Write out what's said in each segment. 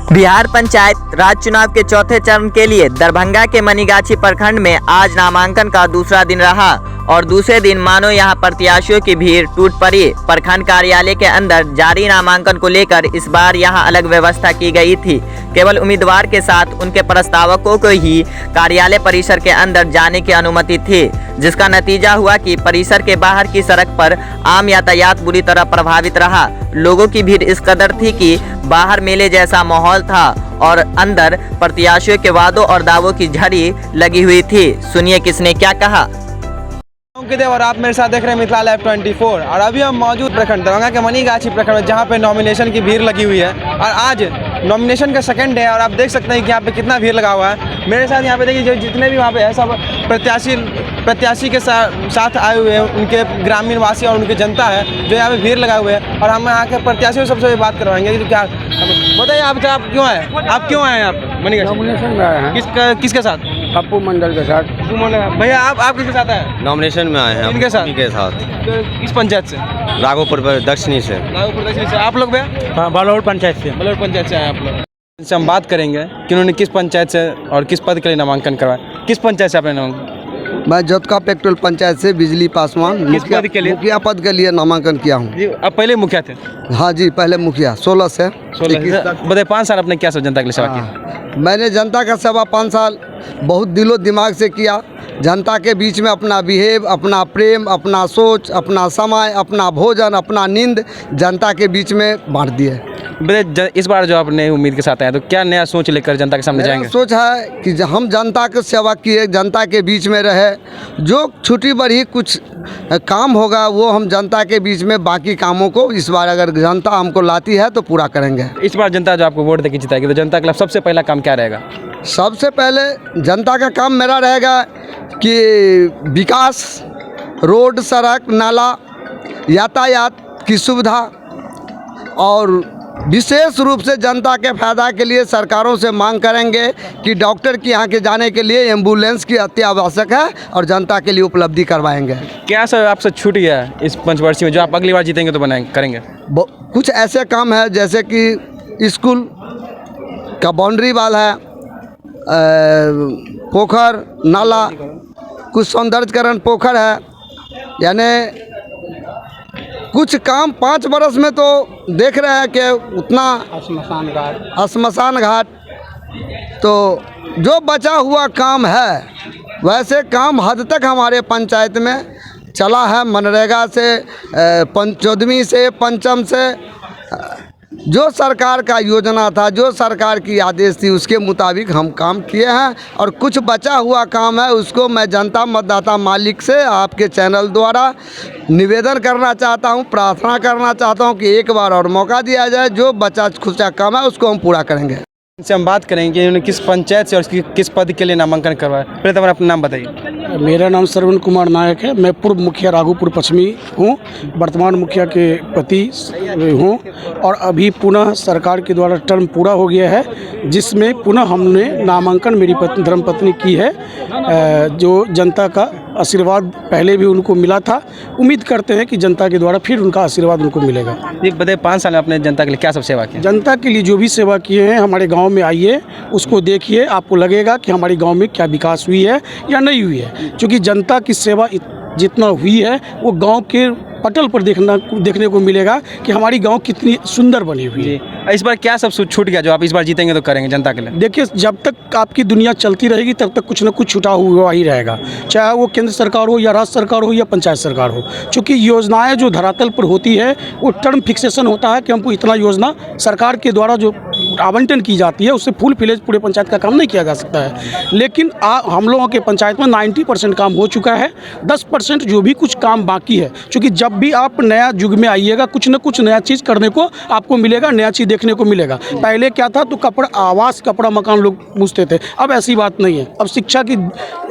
बिहार पंचायत राज चुनाव के चौथे चरण के लिए दरभंगा के मनीगाछी प्रखंड में आज नामांकन का दूसरा दिन रहा और दूसरे दिन मानो यहां प्रत्याशियों की भीड़ टूट पड़ी। प्रखंड कार्यालय के अंदर जारी नामांकन को लेकर इस बार यहां अलग व्यवस्था की गई थी। केवल उम्मीदवार के साथ उनके प्रस्तावकों को ही कार्यालय परिसर के अंदर जाने की अनुमति थी, जिसका नतीजा हुआ कि परिसर के बाहर की सड़क पर आम यातायात बुरी तरह प्रभावित रहा। लोगों की भीड़ इस कदर थी कि बाहर मेले जैसा माहौल था और अंदर प्रत्याशियों के वादों और दावों की झड़ी लगी हुई थी। सुनिए किसने क्या कहा। और आप मेरे साथ देख रहे हैं मिथिला लाइव 24 और अभी हम मौजूद प्रखंड दरभंगा के मनीगाछी प्रखंड में, जहाँ पे नॉमिनेशन की भीड़ लगी हुई है और आज नॉमिनेशन का सेकंड है और आप देख सकते हैं कि यहाँ पे कितना भीड़ लगा हुआ है। मेरे साथ यहाँ पे देखिए जितने भी वहाँ पे है सब प्रत्याशी के साथ आए हुए हैं, उनके ग्रामीण वासी और उनकी जनता है जो यहाँ पे भीड़ लगा हुए हैं और हम यहाँ के प्रत्याशियों सबसे बात करवाएंगे। तो क्या बताइए आप क्यों आए? आप क्यों आए? आप मनीगाछी नॉमिनेशन में आए हैं। किसके साथ? पप्पू मंडल के साथ। भैया आप किसके साथ आए? नॉमिनेशन में आए हैं। इनके साथ? इनके साथ। किस पंचायत से? राघोपुर दक्षिणी से। राघोपुर दक्षिणी से। आप लोग भैया? हाँ, बलौर पंचायत से। बलौर पंचायत से आए आप लोग। इनसे हम बात करेंगे कि उन्होंने किस पंचायत से और किस पद के लिए नामांकन करवाया। किस पंचायत से आपने नामांकन? मैं जोतका पेट्रोल पंचायत से बिजली पासवान मुखिया पद के लिए नामांकन किया हूँ। अब पहले मुखिया थे? हाँ जी, पहले मुखिया 16 से बताइए 5 साल आपने क्या सब जनता के लिए सेवा की? मैंने जनता का सेवा 5 साल बहुत दिलो दिमाग से किया। जनता के बीच में अपना बिहेव, अपना प्रेम, अपना सोच, अपना समय, अपना भोजन, अपना नींद जनता के बीच में बांट दिए। इस बार जो आपने उम्मीद के साथ आए तो क्या नया सोच लेकर जनता के सामने जाएंगे? सोच है कि हम जनता की सेवा किए, जनता के बीच में रहे, जो छोटी बड़ी कुछ काम होगा वो हम जनता के बीच में, बाकी कामों को इस बार अगर जनता हमको लाती है तो पूरा करेंगे। इस बार जनता जो आपको वोट देकर जिताएगी तो जनता के लिए सबसे पहला काम क्या रहेगा? सबसे पहले जनता का काम मेरा रहेगा कि विकास, रोड, सड़क, नाला, यातायात की सुविधा और विशेष रूप से जनता के फायदा के लिए सरकारों से मांग करेंगे कि डॉक्टर की यहाँ के जाने के लिए एम्बुलेंस की अति आवश्यक है और जनता के लिए उपलब्धि करवाएंगे। क्या सर आपसे छूट गया इस पंचवर्षीय में जो आप अगली बार जीतेंगे तो करेंगे? कुछ ऐसे काम है जैसे कि स्कूल का बाउंड्री वाल है, पोखर, नाला, कुछ सौंदर्यकरण पोखर है, यानी कुछ काम 5 बरस में तो देख रहे हैं कि उतना। श्मशान घाट तो जो बचा हुआ काम है, वैसे काम हद तक हमारे पंचायत में चला है। मनरेगा से, 14वीं से, पंचम से, जो सरकार का योजना था, जो सरकार की आदेश थी उसके मुताबिक हम काम किए हैं और कुछ बचा हुआ काम है उसको मैं जनता मतदाता मालिक से आपके चैनल द्वारा निवेदन करना चाहता हूं, प्रार्थना करना चाहता हूं कि एक बार और मौका दिया जाए। जो बचा खुचा काम है उसको हम पूरा करेंगे। इनसे हम बात करेंगे उन्होंने किस पंचायत से और किस पद के लिए नामांकन करवाया। पहले तो अपना नाम बताइए। मेरा नाम श्रवण कुमार नायक है। मैं पूर्व मुखिया राघोपुर पश्चिमी हूँ, वर्तमान मुखिया के पति हूँ और अभी पुनः सरकार के द्वारा टर्म पूरा हो गया है, जिसमें पुनः हमने नामांकन मेरी धर्मपत्नी की है। जो जनता का आशीर्वाद पहले भी उनको मिला था, उम्मीद करते हैं कि जनता के द्वारा फिर उनका आशीर्वाद उनको मिलेगा। ये बताइए 5 साल में आपने जनता के लिए क्या सब सेवा की? जनता के लिए जो भी सेवा किए हैं, हमारे गांव में आइए, उसको देखिए, आपको लगेगा कि हमारे गांव में क्या विकास हुई है या नहीं हुई है। क्योंकि जनता की सेवा जितना हुई है वो गांव के पटल पर देखने को मिलेगा कि हमारी गांव कितनी सुंदर बनी हुई है। इस बार क्या सब छूट गया जो आप इस बार जीतेंगे तो करेंगे जनता के लिए? देखिए, जब तक आपकी दुनिया चलती रहेगी तब तक कुछ न कुछ छूटा हुआ ही रहेगा, चाहे वो केंद्र सरकार हो या राज्य सरकार हो या पंचायत सरकार हो। क्योंकि योजनाएं जो धरातल पर होती है वो टर्म फिक्सेशन होता है कि हमको इतना योजना सरकार के द्वारा जो आवंटन की जाती है उससे फुल फिलेज पूरे पंचायत का काम नहीं किया जा सकता है। लेकिन हम लोगों के पंचायत में 90% काम हो चुका है। 10% जो भी कुछ काम बाकी है, क्योंकि जब भी आप नया युग में आइएगा कुछ न कुछ नया चीज़ करने को आपको मिलेगा, नया चीज़ देखने को मिलेगा। पहले क्या था तो आवास, कपड़ा, मकान लोग पूछते थे, अब ऐसी बात नहीं है। अब शिक्षा की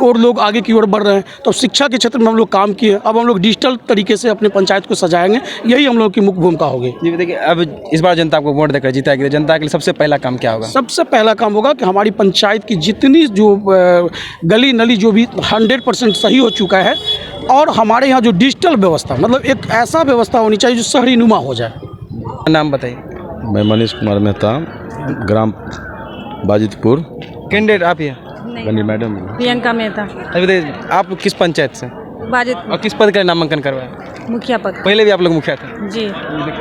ओर लोग आगे की ओर बढ़ रहे हैं, तो शिक्षा के क्षेत्र में हम लोग काम किए। अब हम लोग डिजिटल तरीके से अपने पंचायत को सजाएंगे, यही हम लोग की मुख्य भूमिका होगी। देखिए, अब इस बार जनता आपको वोट देकर जिताएगी तो जनता के लिए सबसे पहला काम क्या होगा? सबसे पहला काम होगा कि हमारी पंचायत की जितनी जो गली नली जो भी 100% सही हो चुका है और हमारे यहाँ जो डिजिटल व्यवस्था, मतलब एक ऐसा व्यवस्था होनी चाहिए जो शहरी नुमा हो जाए। नाम बताइए। मैं मनीष कुमार मेहता। ग्राम बाजितपुर। कैंडिडेट आप ही हैं? गंडी मैडम। प्रियंका मेहता। अभी बताइए, आप लोग किस पंचायत से बाजित और किस पद के लिए नामांकन करवाया? मुखिया पद। पहले भी आप लोग मुखिया थे? जी।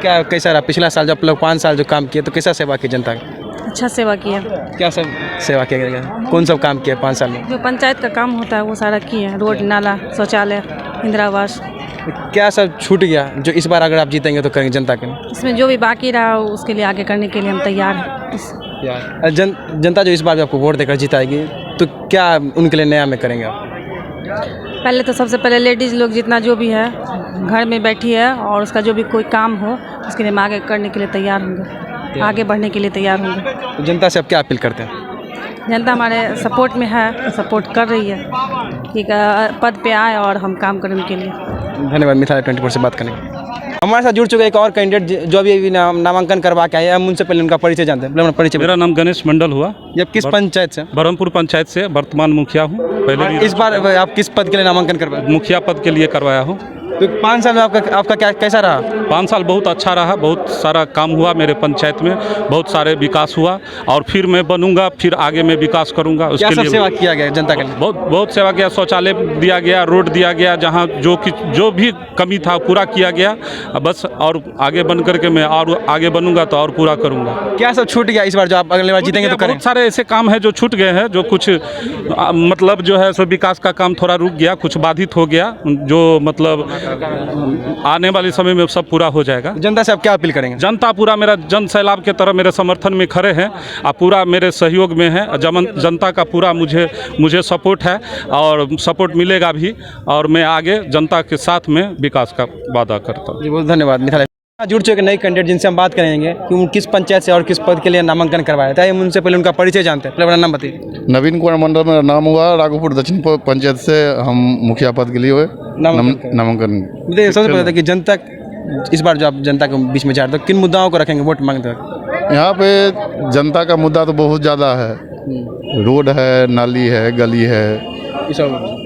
क्या कैसा रहा पिछला साल जब आप लोग 5 साल जो काम किए तो कैसा सेवा की जनता की? अच्छा सेवा किया। क्या सब सेवा किया गया? कौन सब काम किया 5 साल में? जो पंचायत का काम होता है वो सारा किए, रोड नाला शौचालय इंदिरा आवास। क्या सब छूट गया जो इस बार अगर आप जीतेंगे तो करेंगे जनता के लिए? इसमें जो भी बाकी रहा उसके लिए आगे करने के लिए हम तैयार हैं। यार जनता जो इस बार भी आपको वोट देकर जिताएगी तो क्या उनके लिए नया में करेंगे आप? पहले तो सबसे पहले लेडीज़ लोग जितना जो भी है घर में बैठी है और उसका जो भी कोई काम हो उसके लिए हम आगे करने के लिए तैयार होंगे, आगे बढ़ने के लिए तैयार होंगे। तो जनता से आप क्या अपील करते हैं? जनता हमारे सपोर्ट में है, सपोर्ट कर रही है कि पद पे आए और हम काम करें उनके लिए। धन्यवाद। मिथिला 24 से बात करने के लिए। हमारे साथ जुड़ चुके एक और कैंडिडेट जो अभी नामांकन करवा के आए हैं, हम उनसे पहले उनका परिचय जानते हैं। परिचय। मेरा नाम गणेश मंडल हुआ। ये किस पंचायत से? बरहमपुर पंचायत से वर्तमान मुखिया हूँ। पहले भी इस बार आप किस पद के लिए नामांकन करवाए? मुखिया पद के लिए करवाया हूँ। तो 5 साल में आपका क्या कैसा रहा? 5 साल बहुत अच्छा रहा, बहुत सारा काम हुआ मेरे पंचायत में, बहुत सारे विकास हुआ और फिर मैं बनूंगा, फिर आगे मैं विकास करूंगा। क्या उसके सब लिए सेवा किया गया जनता के लिए? बहुत सेवा किया, शौचालय दिया गया, रोड दिया गया, जहाँ जो भी कमी था पूरा किया गया। बस और आगे बन करके मैं और आगे बनूंगा तो और पूरा करूंगा। क्या सब छूट गया इस बार जो आप अगले बार जीतेंगे तो करें? बहुत सारे ऐसे काम हैं जो छूट गए हैं, जो कुछ मतलब जो है सो विकास का काम थोड़ा रुक गया, कुछ बाधित हो गया, जो मतलब आने वाले समय में सब पूरा हो जाएगा। जनता से आप क्या अपील करेंगे? जनता पूरा मेरा जन सैलाब के तरह मेरे समर्थन में खड़े हैं और पूरा मेरे सहयोग में है। जनता का पूरा मुझे सपोर्ट है और सपोर्ट मिलेगा भी और मैं आगे जनता के साथ में विकास का वादा करता हूँ। जी बहुत धन्यवाद। मिथिला जुड़ चुके नए कैंडिडेट जिनसे हम बात करेंगे कि वो किस पंचायत से और किस पद के लिए नामांकन करवाया था। हम उनसे पहले उनका परिचय जानते हैं। पहले अपना नाम बताइए। नवीन कुमार मंडल मेरा नाम हुआ। राघोपुर दक्षिण पंचायत से हम मुखिया पद के लिए हुए नामांकन। सबसे पहले था कि जनता इस बार जो आप जनता के बीच में जा रहे हो किन मुद्दाओं को रखेंगे वोट मांगते वक्त? यहाँ पे जनता का मुद्दा तो बहुत ज़्यादा है। रोड है, नाली है, गली है।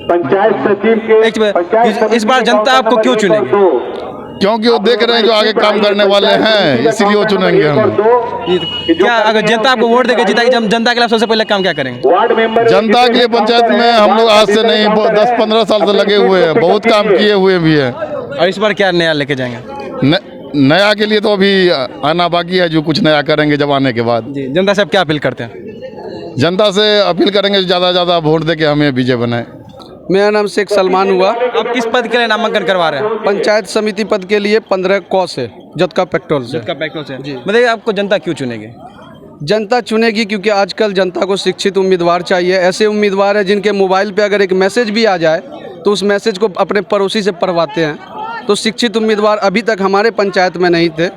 पंचायत सचिव इस बार जनता आपको क्यों चुनेगी? क्योंकि वो देख रहे हैं जो आगे काम करने वाले हैं, इसीलिए वो चुनेंगे हमें। क्या अगर जनता आपको वोट देकर जिताएगी, जब जनता के लिए सबसे पहले काम क्या करेंगे? जनता के लिए पंचायत में हम लोग आज से नहीं 10-15 साल से लगे हुए हैं, बहुत काम किए हुए भी हैं। और इस बार क्या नया लेके जाएंगे? नया के लिए तो अभी आना बाकी है, जो कुछ नया करेंगे जब आने के बाद। जी जनता से आप क्या अपील करते हैं? जनता से अपील करेंगे ज़्यादा से ज़्यादा वोट दे के हमें विजय बनाए। मेरा नाम शेख सलमान हुआ। आप किस पद के लिए नामांकन करवा रहे हैं? पंचायत समिति पद के लिए 15 क से जतका पेट्रोल से। जी बताइए आपको जनता क्यों चुनेगी? जनता चुनेगी क्योंकि आजकल जनता को शिक्षित उम्मीदवार चाहिए। ऐसे उम्मीदवार हैं जिनके मोबाइल पे अगर एक मैसेज भी आ जाए तो उस मैसेज को अपने पड़ोसी से पढ़वाते हैं। तो शिक्षित उम्मीदवार अभी तक हमारे पंचायत में नहीं थे,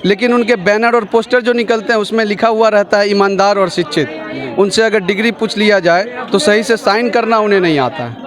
लेकिन उनके बैनर और पोस्टर जो निकलते हैं उसमें लिखा हुआ रहता है ईमानदार और शिक्षित। उनसे अगर डिग्री पूछ लिया जाए तो सही से साइन करना उन्हें नहीं आता है।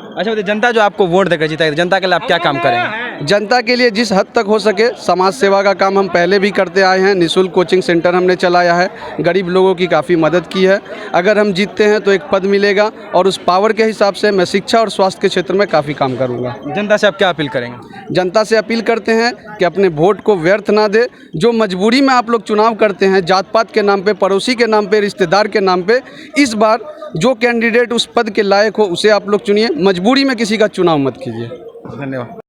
अच्छा बताइए, जनता जो आपको वोट देकर जिताएगी, जनता के लिए आप क्या काम करेंगे? जनता के लिए जिस हद तक हो सके समाज सेवा का काम हम पहले भी करते आए हैं। निःशुल्क कोचिंग सेंटर हमने चलाया है, गरीब लोगों की काफ़ी मदद की है। अगर हम जीतते हैं तो एक पद मिलेगा और उस पावर के हिसाब से मैं शिक्षा और स्वास्थ्य के क्षेत्र में काफ़ी काम करूँगा। जनता से आप क्या अपील करेंगे? जनता से अपील करते हैं कि अपने वोट को व्यर्थ ना दे। जो मजबूरी में आप लोग चुनाव करते हैं, जात पात के नाम पे, पड़ोसी के नाम पे, रिश्तेदार के नाम पे, इस बार जो कैंडिडेट उस पद के लायक हो उसे आप लोग चुनिए। मजबूरी में किसी का चुनाव मत कीजिए। धन्यवाद।